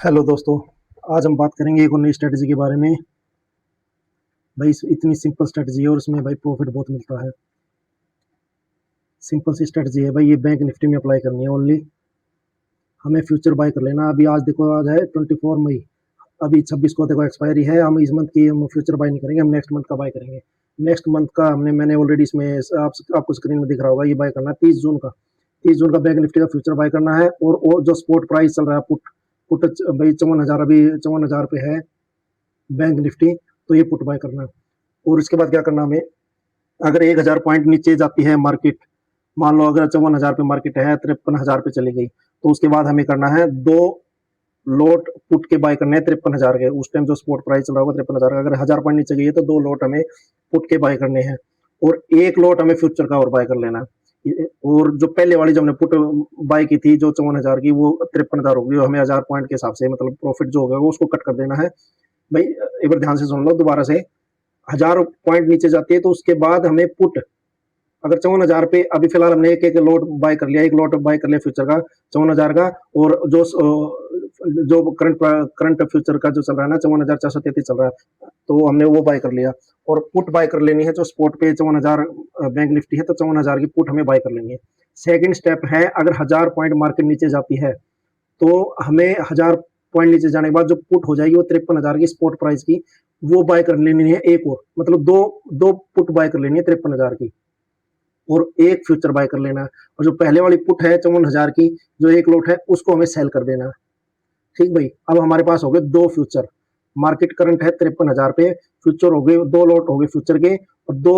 Hello दोस्तों। आज हम बात करेंगे एक और नई स्ट्रेटजी के बारे में। भाई इतनी सिंपल स्ट्रेटजी है और इसमें भाई प्रॉफिट बहुत मिलता है। सिंपल सी स्ट्रेटजी है भाई, ये बैंक निफ्टी में अप्लाई करनी है ओनली। हमें फ्यूचर बाय कर लेना। अभी आज देखो, आज है 24 मई। अभी 26 को देखो एक्सपायरी है। हम इस मंथ की हम फ्यूचर बाय नहीं करेंगे, हम नेक्स्ट मंथ का बाय करेंगे। नेक्स्ट मंथ का मैंने ऑलरेडी इसमें आपको स्क्रीन में दिख रहा होगा, ये बाय करना है 30 जून का। 30 जून का बैंक निफ्टी का फ्यूचर बाय करना है। और वो जो स्पॉट प्राइस चल रहा है पुट पुट भाई 54,000, अभी 54,000 पे है बैंक निफ्टी। तो ये पुट बाय करना है। और इसके बाद क्या करना हमें, अगर 1,000 पॉइंट नीचे जाती है मार्केट, मान लो अगर 54,000 पे मार्केट है, 53,000 पे चली गई, तो उसके बाद हमें करना है 2 लोट पुट के बाय करने हैं 53,000 के। उस टाइम जो स्पॉट प्राइस चल रहा होगा 53,000 का, अगर 1,000 पॉइंट नीचे गई है तो 2 लोट हमें पुट के बाय करने हैं। और 1 लोट हमें फ्यूचर का और बाय कर लेना है। और जो पहले वाली जो हमने पुट बाय की थी जो 54,000 की, वो 53,000 होगी। हमें 1,000 पॉइंट के हिसाब से मतलब प्रॉफिट जो होगा उसको कट कर देना है। भाई एक बार ध्यान से सुन लो दोबारा से। 1,000 पॉइंट नीचे जाती है तो उसके बाद हमें पुट, अगर 54,000 पे अभी फिलहाल हमने एक एक लोट बाय कर लिया, 1 लोट बाय कर लिया फ्यूचर का 54,000 का। और जो जो करंट फ्यूचर का जो चल रहा है ना, 54,433 चल रहा है, तो हमने वो बाय कर लिया। और पुट बाय कर लेनी है जो स्पॉट पे 54,000 बैंक निफ्टी है, तो 54,000 की पुट हमें बाय कर लेनी है। सेकंड स्टेप है, अगर 1,000 पॉइंट मार्केट नीचे जाती है तो हमें 1,000 पॉइंट नीचे जाने के बाद जो पुट हो जाएगी वो 53,000 की स्पॉट प्राइस की, वो बाय कर लेनी है एक और, मतलब दो दो पुट बाय कर लेनी है 53,000 की, और एक फ्यूचर बाय कर लेना है। और जो पहले वाली पुट है 54,000 की, जो 1 लोट है, उसको हमें सेल कर देना है। ठीक भाई, अब हमारे पास हो गए 2 फ्यूचर। मार्केट करंट है 53,000 पे, फ्यूचर हो गए 2 लोट हो गए फ्यूचर के, और 2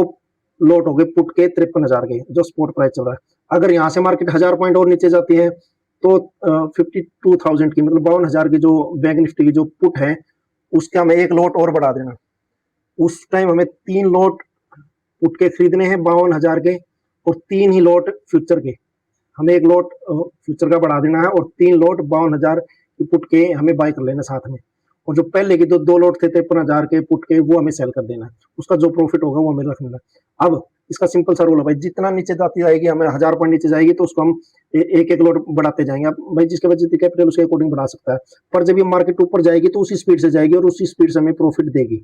लोट हो गए पुट के 53,000 के जो स्पॉट प्राइस चल रहा है। अगर यहाँ से मार्केट 1,000 पॉइंट और नीचे जाती है तो 52,000 की, मतलब 52,000 की जो बैंक निफ्टी की जो पुट है, उसका हमें 1 लोट और बढ़ा देना। उस टाइम हमें 3 लोट पुट के खरीदने हैं 52,000 के, और 3 ही लोट फ्यूचर के। हमें 1 लोट फ्यूचर का बढ़ा देना है, और 3 लोट 52,000 की पुट के हमें बाय कर लेना साथ में। और जो पहले के 2 लोट थे 53,000 के पुट के, वो हमें सेल कर देना है। उसका जो प्रॉफिट होगा वो हमें रखना है। अब इसका सिंपल सा रूल है भाई, जितना नीचे जाती जाएगी, हमें 1,000 पॉइंट नीचे जाएगी तो उसको हम एक एक लोट बढ़ाते जाएंगे। अब भाई जिसके पास जितनी कैपिटल उसके अकॉर्डिंग बढ़ा सकता है। पर जब ये मार्केट ऊपर जाएगी तो उसी स्पीड से जाएगी और उसी स्पीड से हमें प्रॉफिट देगी।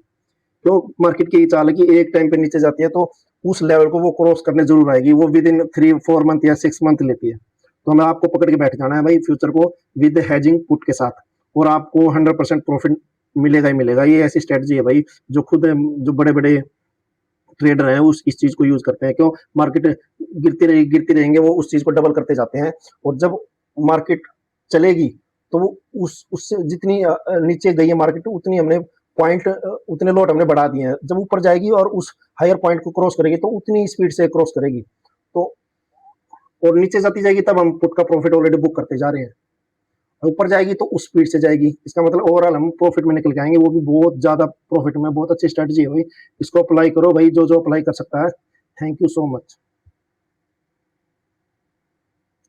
तो मार्केट की चाल है कि एक टाइम पे नीचे जाती है तो उस लेवल को वो क्रॉस करने जरूर आएगी। वो विद इन 3-4 मंथ या 6 मंथ लेती है। तो हमें आपको पकड़ के बैठ जाना है भाई फ्यूचर को, विद हैजिंग पुट के साथ, और आपको 100% प्रॉफिट मिलेगा ही मिलेगा। ये ऐसी स्ट्रेटजी है भाई जो खुद जो बड़े बड़े ट्रेडर हैं उस इस चीज को यूज करते हैं। क्यों, मार्केट गिरती रहेंगे, वो उस चीज को डबल करते जाते हैं। और जब मार्केट चलेगी तो वो उस उससे जितनी नीचे गई है मार्केट, उतनी हमने पॉइंट, उतने लोट हमने बढ़ा दिए हैं। जब ऊपर जाएगी और उस हायर पॉइंट को क्रॉस करेगी तो उतनी स्पीड से क्रॉस करेगी। तो और नीचे जाती जाएगी तब हम पुट का प्रॉफिट ऑलरेडी बुक करते जा रहे हैं। ऊपर जाएगी तो उस स्पीड से जाएगी। इसका मतलब ओवरऑल हम प्रॉफिट में निकल के आएंगे, वो भी बहुत ज्यादा प्रॉफिट में। बहुत अच्छी स्ट्रेटजी है भाई, इसको अप्लाई करो भाई, जो जो अप्लाई कर सकता है। Thank you so much.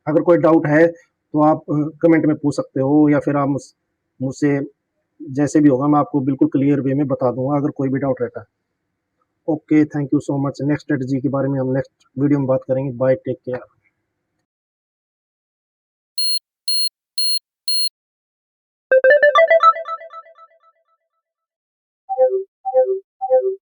अगर कोई डाउट है तो आप कमेंट में पूछ सकते हो, या फिर आप मुझसे जैसे भी होगा मैं आपको बिल्कुल क्लियर वे में बता दूंगा अगर कोई भी डाउट रहता है। Okay, thank you so much. Next strategy के बारे में हम नेक्स्ट वीडियो में बात करेंगे। Bye, take care.